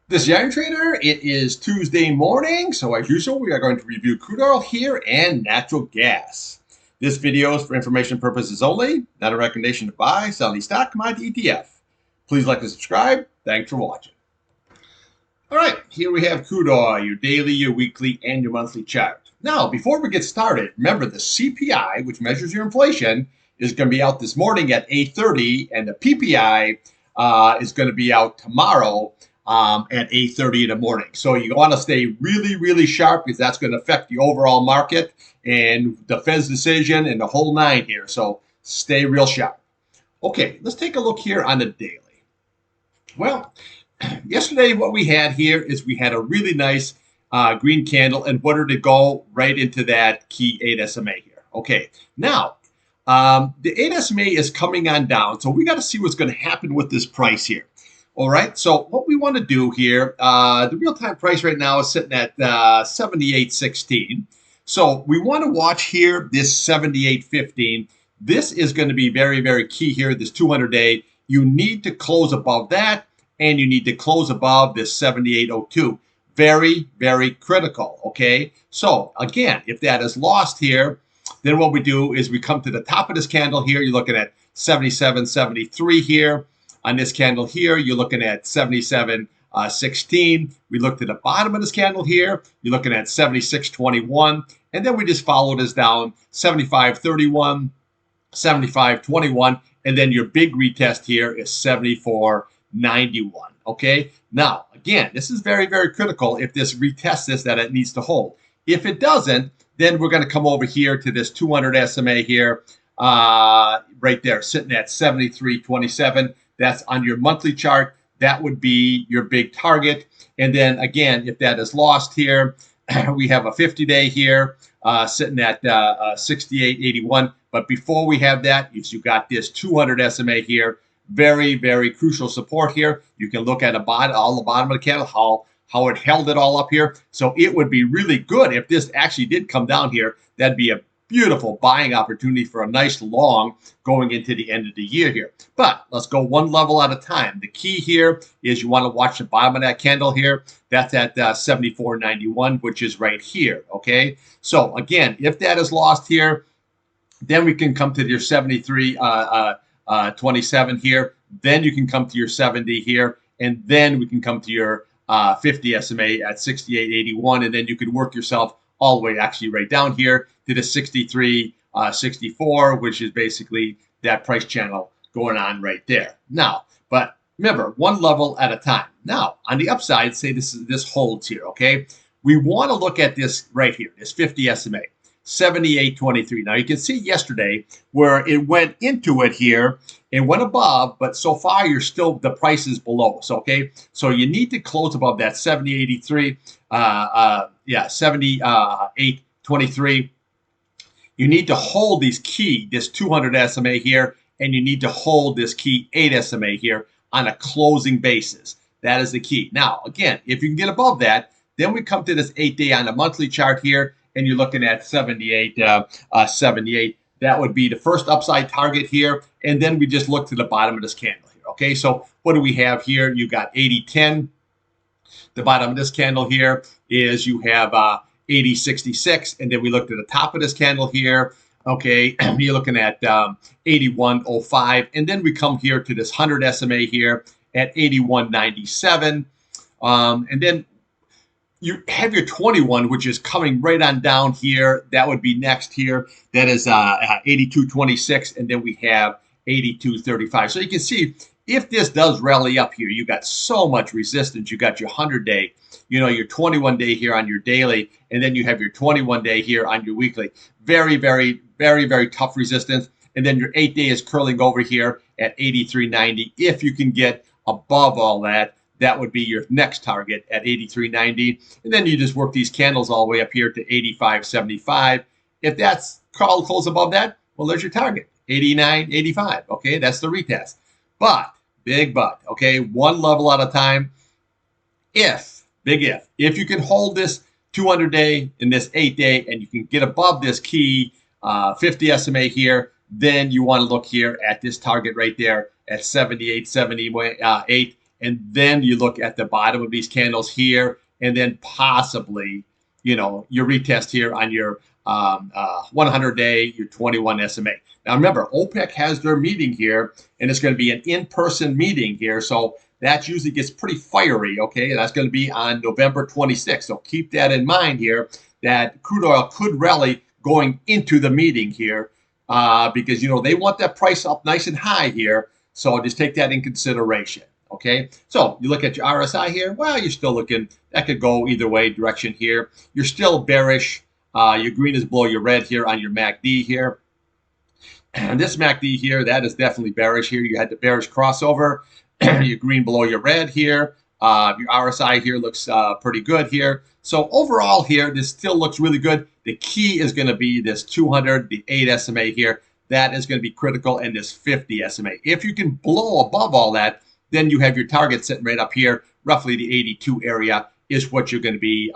This is the Iron Trader. It is Tuesday morning, so as usual, we are going to review crude oil here and natural gas. This video is for information purposes only, not a recommendation to buy, sell any stock, commodity, ETF. Please like and subscribe. Thanks for watching. All right, here we have crude oil, your daily, your weekly, and your monthly chart. Now, before we get started, remember the CPI, which measures your inflation, is going to be out this morning at 8:30, and the PPI is going to be out tomorrow at 8:30 in the morning. So you want to stay really, really sharp because that's going to affect the overall market and the Fed's decision and the whole nine here. So stay real sharp. Okay, let's take a look here on the daily. Well, yesterday what we had here is we had a really nice green candle, and what did it go right into that key 8 SMA here? Okay, now the 8 SMA is coming on down, so we got to see what's going to happen with this price here. All right, so what we want to do here, the real-time price right now is sitting at 78.16. So we want to watch here this 78.15. This is going to be very, very key here, this 200-day. You need to close above that, and you need to close above this 78.02. Very, very critical, okay? So, again, if that is lost here, then what we do is we come to the top of this candle here. You're looking at 77.73 here. On this candle here, you're looking at 77.16. We looked at the bottom of this candle here. You're looking at 76.21. And then we just follow this down, 75.31, 75.21. And then your big retest here is 74.91. Okay? Now, again, this is very, very critical. If this retests this, that it needs to hold. If it doesn't, then we're going to come over here to this 200 SMA here, right there, sitting at 73.27. That's on your monthly chart. That would be your big target. And then again, if that is lost here, we have a 50-day here sitting at 68.81. But before we have that, you got this 200 SMA here. Very, very crucial support here. You can look at the bottom of the candle, how it held it all up here. So it would be really good if this actually did come down here. That'd be a beautiful buying opportunity for a nice long going into the end of the year here. But let's go one level at a time. The key here is you want to watch the bottom of that candle here. That's at 74.91, which is right here, okay? So again, if that is lost here, then we can come to your 73.27 here. Then you can come to your 70 here, and then we can come to your 50 SMA at 68.81, and then you can work yourself all the way actually right down here to the 63.64, which is basically that price channel going on right there. Now, but remember, one level at a time. Now, on the upside, say this holds here, okay? We want to look at this right here, this 50 SMA, 78.23. Now, you can see yesterday where it went into it here, it went above, but so far you're still, the price is below us, okay? So you need to close above that 70.83, 78.23. You need to hold this 200 SMA here, and you need to hold this key 8 SMA here on a closing basis. That is the key. Now, again, if you can get above that, then we come to this 8-day on the monthly chart here, and you're looking at 78. That would be the first upside target here, and then we just look to the bottom of this candle here. Okay, so what do we have here? You got 80.10. The bottom of this candle here is you have 80.66, and then we looked at the top of this candle here. Okay, you're looking at 81.05, and then we come here to this 100 SMA here at 81.97, and then you have your 21, which is coming right on down here. That would be next here. That is 82.26, and then we have 82.35. So you can see if this does rally up here, you got so much resistance. You got your 100-day, your 21-day here on your daily, and then you have your 21-day here on your weekly. Very, very, very, very tough resistance. And then your 8-day is curling over here at 83.90. If you can get above all that, that would be your next target at 83.90. And then you just work these candles all the way up here to 85.75. If that's close above that, well, there's your target, 89.85. Okay, that's the retest. But, big but, okay, one level at a time. If you can hold this 200-day in this 8-day and you can get above this key 50 SMA here, then you want to look here at this target right there at 78, 78, and then you look at the bottom of these candles here, and then possibly, your retest here on your 100-day, your 21 SMA. Now remember, OPEC has their meeting here, and it's going to be an in-person meeting here, so that usually gets pretty fiery, okay? That's going to be on November 26th, so keep that in mind here, that crude oil could rally going into the meeting here, because, they want that price up nice and high here, so just take that in consideration. Okay, so you look at your RSI here. Well, you're still looking, that could go either way direction here. You're still bearish. Your green is below your red here on your MACD here. And this MACD here, that is definitely bearish here. You had the bearish crossover. Your green below your red here. Your RSI here looks pretty good here. So overall here, this still looks really good. The key is going to be this 200, the 8 SMA here. That is going to be critical, and this 50 SMA. If you can blow above all that, then you have your target sitting right up here. Roughly the 82 area is what you're going to be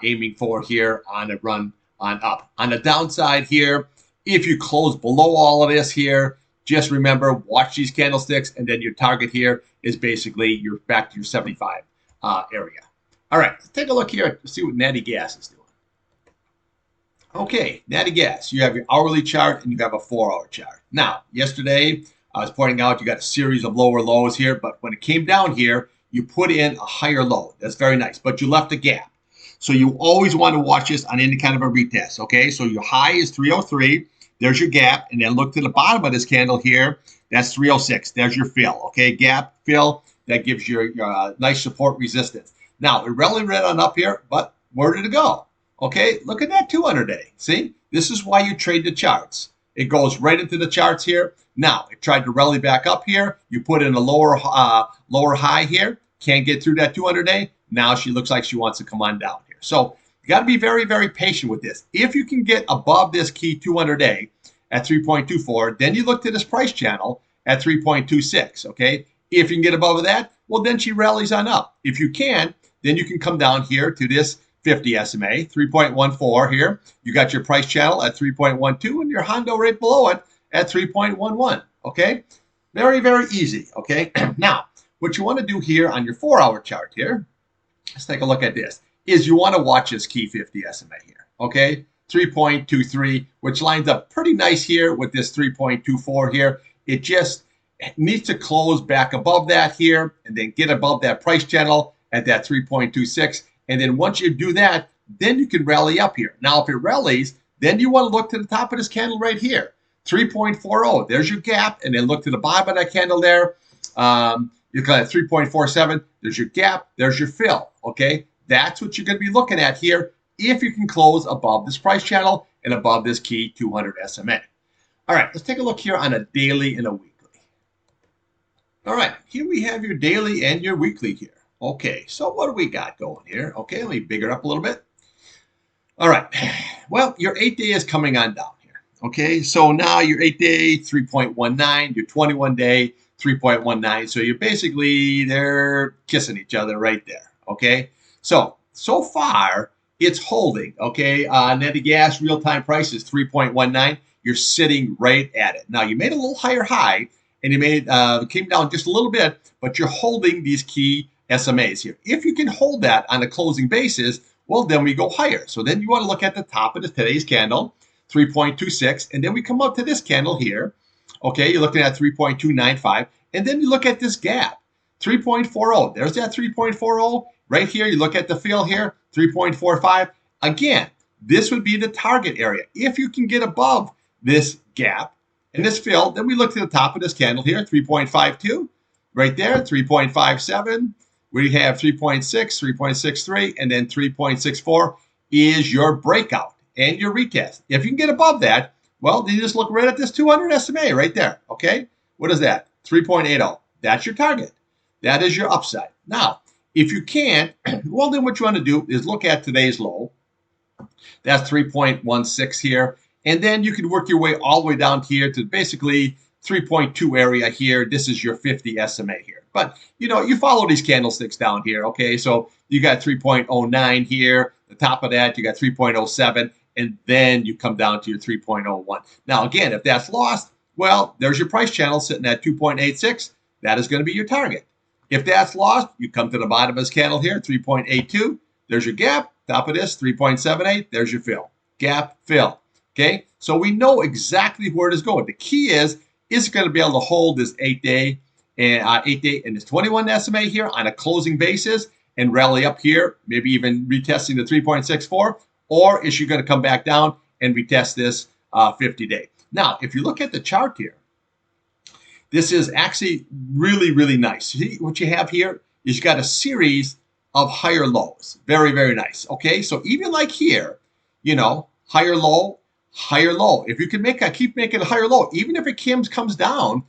aiming for here on a run on up. On the downside here, if you close below all of this here, just remember, watch these candlesticks, and then your target here is basically you're back to your 75 area. All right, let's take a look here to see what natty gas is doing. Okay, natty gas, you have your hourly chart and you have a 4-hour chart. Now, yesterday, I was pointing out you got a series of lower lows here, but when it came down here, you put in a higher low. That's very nice, but you left a gap. So you always want to watch this on any kind of a retest, okay? So your high is 303. There's your gap, and then look to the bottom of this candle here. That's 306. There's your fill, okay? Gap, fill, that gives you your nice support resistance. Now, it rallied right on up here, but where did it go? Okay, look at that 200-day. See, this is why you trade the charts. It goes right into the charts here. Now, it tried to rally back up here. You put in a lower high here. Can't get through that 200-day. Now she looks like she wants to come on down here. So you got to be very, very patient with this. If you can get above this key 200-day at 3.24, then you look to this price channel at 3.26, okay? If you can get above that, well, then she rallies on up. If you can, then you can come down here to this 50 SMA, 3.14 here. You got your price channel at 3.12 and your Hondo right below it at 3.11, okay? Very, very easy, okay? Now, what you want to do here on your 4-hour chart here, let's take a look at this, is you want to watch this key 50 SMA here, okay? 3.23, which lines up pretty nice here with this 3.24 here. It just needs to close back above that here and then get above that price channel at that 3.26. And then once you do that, then you can rally up here. Now, if it rallies, then you want to look to the top of this candle right here, 3.40. There's your gap. And then look to the bottom of that candle there. You got 3.47. There's your gap. There's your fill. Okay, that's what you're going to be looking at here if you can close above this price channel and above this key 200 SMA. All right, let's take a look here on a daily and a weekly. All right, here we have your daily and your weekly here. Okay, so what do we got going here? Okay, let me bigger up a little bit. All right, well, your 8-day is coming on down here. Okay, so now your 8-day, 3.19, your 21-day, 3.19. So you're basically, they're kissing each other right there. Okay, so far, it's holding. Okay, natty gas real-time price is 3.19. You're sitting right at it. Now, you made a little higher high, and you came down just a little bit, but you're holding these key SMAs here. If you can hold that on a closing basis, well, then we go higher. So then you want to look at the top of today's candle, 3.26, and then we come up to this candle here. Okay, you're looking at 3.295, and then you look at this gap, 3.40. There's that 3.40 right here. You look at the fill here, 3.45. Again, this would be the target area. If you can get above this gap and this fill, then we look to the top of this candle here, 3.52, right there, 3.57. We have 3.6, 3.63, and then 3.64 is your breakout and your retest. If you can get above that, well, then you just look right at this 200 SMA right there, okay? What is that? 3.80. That's your target. That is your upside. Now, if you can't, well, then what you want to do is look at today's low. That's 3.16 here. And then you can work your way all the way down here to basically 3.2 area here. This is your 50 SMA here. But, you follow these candlesticks down here, okay? So you got 3.09 here. The top of that, you got 3.07. And then you come down to your 3.01. Now, again, if that's lost, well, there's your price channel sitting at 2.86. That is going to be your target. If that's lost, you come to the bottom of this candle here, 3.82. There's your gap. Top of this, 3.78. There's your fill. Gap, fill. Okay, so we know exactly where it is going. The key is it going to be able to hold this 8-day and this 21 SMA here on a closing basis and rally up here, maybe even retesting the 3.64, or is she going to come back down and retest this 50-day? Now, if you look at the chart here, this is actually really, really nice. See, what you have here is you got a series of higher lows. Very, very nice. Okay, so even like here, you know, higher low, higher low. If you can keep making a higher low, even if it comes down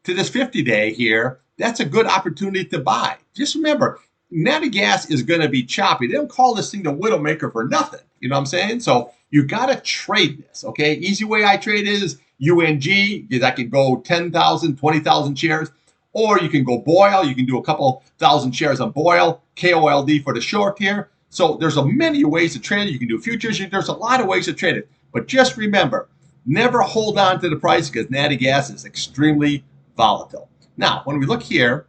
to this 50-day here, that's a good opportunity to buy. Just remember, natural gas is going to be choppy. They don't call this thing the Widowmaker for nothing. You know what I'm saying? So you got to trade this, okay? Easy way I trade is UNG. That can go 10,000, 20,000 shares. Or you can go Boyle. You can do a couple thousand shares on Boyle. KOLD for the short here. So there's many ways to trade it. You can do futures. There's a lot of ways to trade it. But just remember, never hold on to the price because natty gas is extremely volatile. Now, when we look here,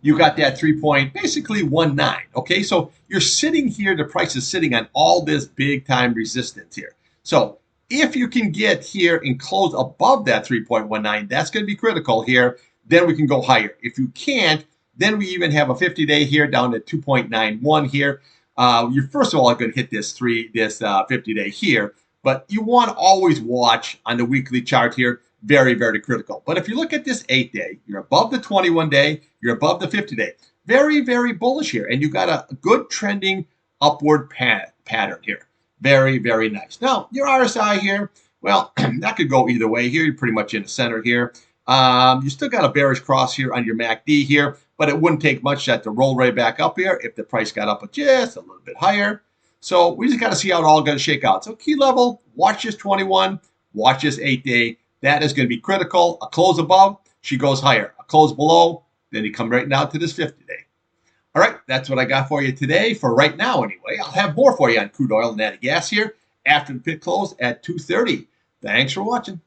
you got that 3.19. Okay, so you're sitting here, the price is sitting on all this big time resistance here. So if you can get here and close above that 3.19, that's going to be critical here. Then we can go higher. If you can't, then we even have a 50-day here down to 2.91 here. You're first of all going to hit this 50-day here, but you want to always watch on the weekly chart here. Very, very critical. But if you look at this 8-day, you're above the 21-day, you're above the 50-day. Very, very bullish here. And you got a good trending upward pattern here. Very, very nice. Now, your RSI here, well, that could go either way here. You're pretty much in the center here. You still got a bearish cross here on your MACD here, but it wouldn't take much that to roll right back up here if the price got up just a little bit higher. So we just got to see how it all going to shake out. So key level, watch this 21, watch this 8-day. That is going to be critical. A close above, she goes higher. A close below, then you come right now to this 50-day. All right, that's what I got for you today. For right now, anyway. I'll have more for you on crude oil and natural gas here after the pit close at 2:30. Thanks for watching.